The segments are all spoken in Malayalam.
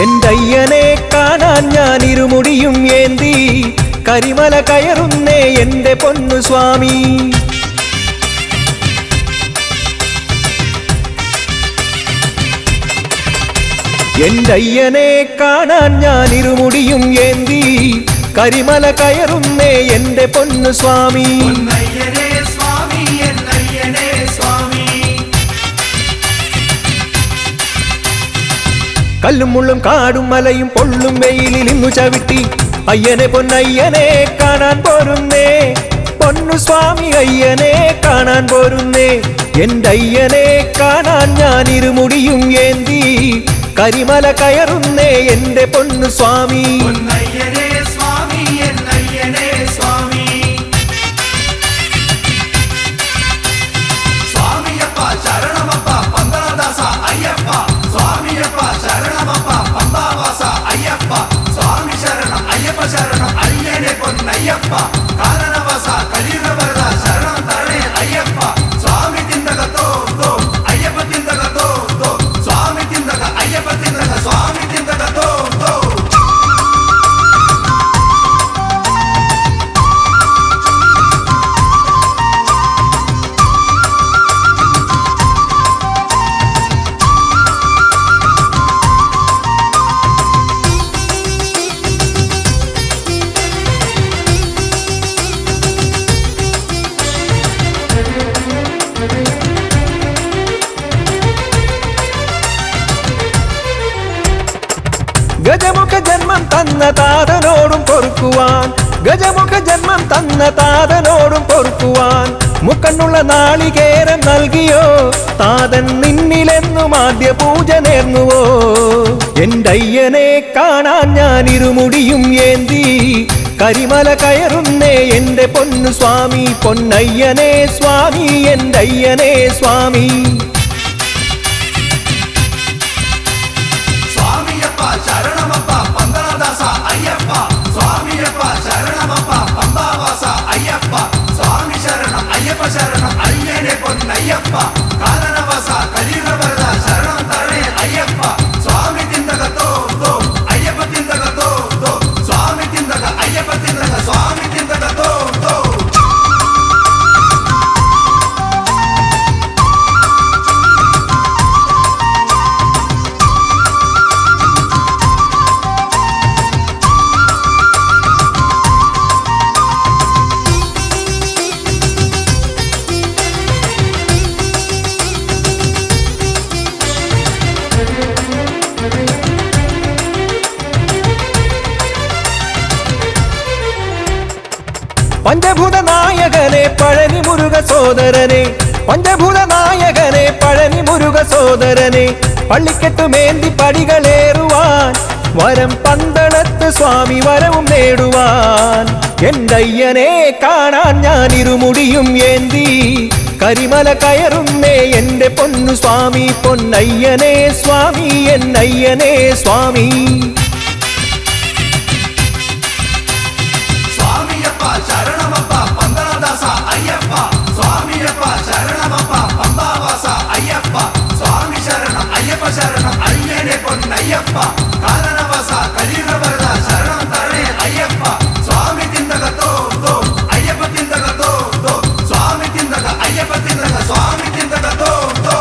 എന്റയ്യനെ കാണാൻ ഞാൻ ഇരുമുടിയും ഏന്തി കരിമല കയറുന്നേ എന്റെ പൊന്നു സ്വാമി. എന്റയ്യനെ കാണാൻ ഞാൻ ഇരുമുടിയും ഏന്തി കരിമല കയറുന്നേ എന്റെ പൊന്നു സ്വാമി. കല്ലും മുള്ളും കാടും മലയും പൊള്ളും വെയിലിൽ ഇന്നു ചവിട്ടി അയ്യനെ പൊന്നയ്യനെ കാണാൻ പോരുന്നേ പൊന്നു സ്വാമി. അയ്യനെ കാണാൻ പോരുന്നേ എന്റെ അയ്യനെ കാണാൻ ഞാൻ ഇരുമുടിയും ഏന്തി കരിമല കയറുന്നേ എന്റെ പൊന്നു സ്വാമി. ശരണം അയ്യനെ പൊന്നയ്യപ്പ കാരണവസ കലിയുഗവരദ ശരണം തരണേ അയ്യപ്പ. സ്വാമി തിന്തക തോ തോ അയ്യപ്പ തിന്തക തോ തോ സ്വാമി തിന്തക അയ്യപ്പ തിന്തക സ്വാമി തിന്തക തോ തോ. ഗജമുഖ ജന്മം തന്ന താതനോടും പൊറുക്കുവാൻ ഗജമുഖ ജന്മം തന്ന താതനോടും പൊറുക്കുവാൻ മുക്കണ്ണുള്ള നാളികേരം നൽകിയോ താതൻ നിന്നിലെന്നും ആദ്യ പൂജ നേർന്നുവോ. എന്റെ അയ്യനെ കാണാൻ ഞാൻ ഇരുമുടിയും ഏന്തി കരിമല കയറുന്നേ എന്റെ പൊന്നു സ്വാമി. പൊന്നയ്യനെ സ്വാമി എന്റെ അയ്യനെ സ്വാമി. ശരണമപ്പ പന്തളദാസ അയ്യപ്പ സ്വാമിയപ്പ ശരണമപ്പ പമ്പാവാസ അയ്യപ്പ സ്വാമി ശരണം അയ്യപ്പ ശരണം അയ്യനെ പൊന്നയ്യപ്പ കാരണവസ കലിയുഗവരദ ശരണം തരണേ അയ്യപ്പ. സ്വാമി തിന്തക തോ തോ അയ്യപ്പ തിന്തക തോ തോ സ്വാമി തിന്തക അയ്യപ്പ തിന്തക സ്വാമി തിന്തക തോ തോ. പഞ്ചഭൂത നായകനെ പഴനി മുരുക സോദരനെ പഞ്ചഭൂത നായകനെ പഴനി മുരുക സോദരനെ പള്ളിക്കെട്ടുമേന്തി പടികളേറുവാൻ വരം പന്തളത്ത് സ്വാമി വരവും നേടുവാൻ. എന്റെ അയ്യനെ കാണാൻ ഞാൻ ഇരുമുടിയും ഏന്തി കരിമല കയറുന്നേ എന്റെ പൊന്നു സ്വാമി. പൊന്നയ്യനെ സ്വാമി എന്നയ്യനെ സ്വാമി. ശരണമപ്പ പന്തളദാസ അയ്യപ്പ സ്വാമിയപ്പ ശരണമപ്പ പമ്പാവാസ അയ്യപ്പ സ്വാമി ശരണം അയ്യപ്പ ശരണം അയ്യനെ പൊന്നയ്യപ്പ കാരണവസ കലിയുഗവരദ ശരണം തരണേ അയ്യപ്പ. സ്വാമി തിന്തക തോ തോ അയ്യപ്പ തിന്തക തോ തോ സ്വാമി തിന്തക അയ്യപ്പ തിന്തക സ്വാമി തിന്തക തോ തോ.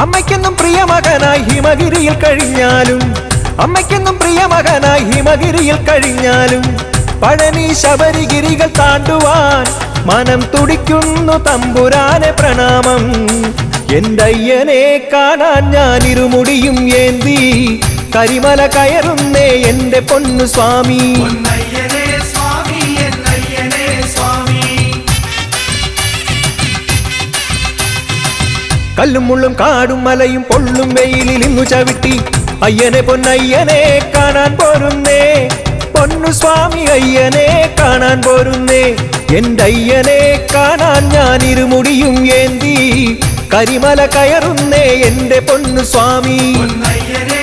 അമ്മയ്ക്കെന്നും പ്രിയ മകനായി ഹിമഗിരിയിൽ കഴിഞ്ഞാലും അമ്മയ്ക്കെന്നും പ്രിയ മകനായി ഹിമഗിരിയിൽ കഴിഞ്ഞാലും പഴനി ശബരിഗിരികൾ താണ്ടുവാൻ മനം തുടിക്കുന്നു തമ്പുരാനെ പ്രണാമം. എന്റെ അയ്യനെ കാണാൻ ഞാൻ ഇരുമുടിയും ഏന്തി കരിമല കയറുന്നേ എന്റെ പൊന്നു സ്വാമി. കല്ലും മുള്ളും കാടും മലയും പൊള്ളും വെയിലിൽ ഇന്നു ചവിട്ടി അയ്യനെ പൊന്നയ്യനെ കാണാൻ പോരുന്നേ പൊന്നു സ്വാമി അയ്യനെ കാണാൻ പോരുന്നേ എന്റെ അയ്യനെ കാണാൻ ഞാൻ ഇരുമുടിയും ഏന്തി കരിമല കയറുന്നേ എന്റെ പൊന്നു സ്വാമി പൊന്നയ്യനെ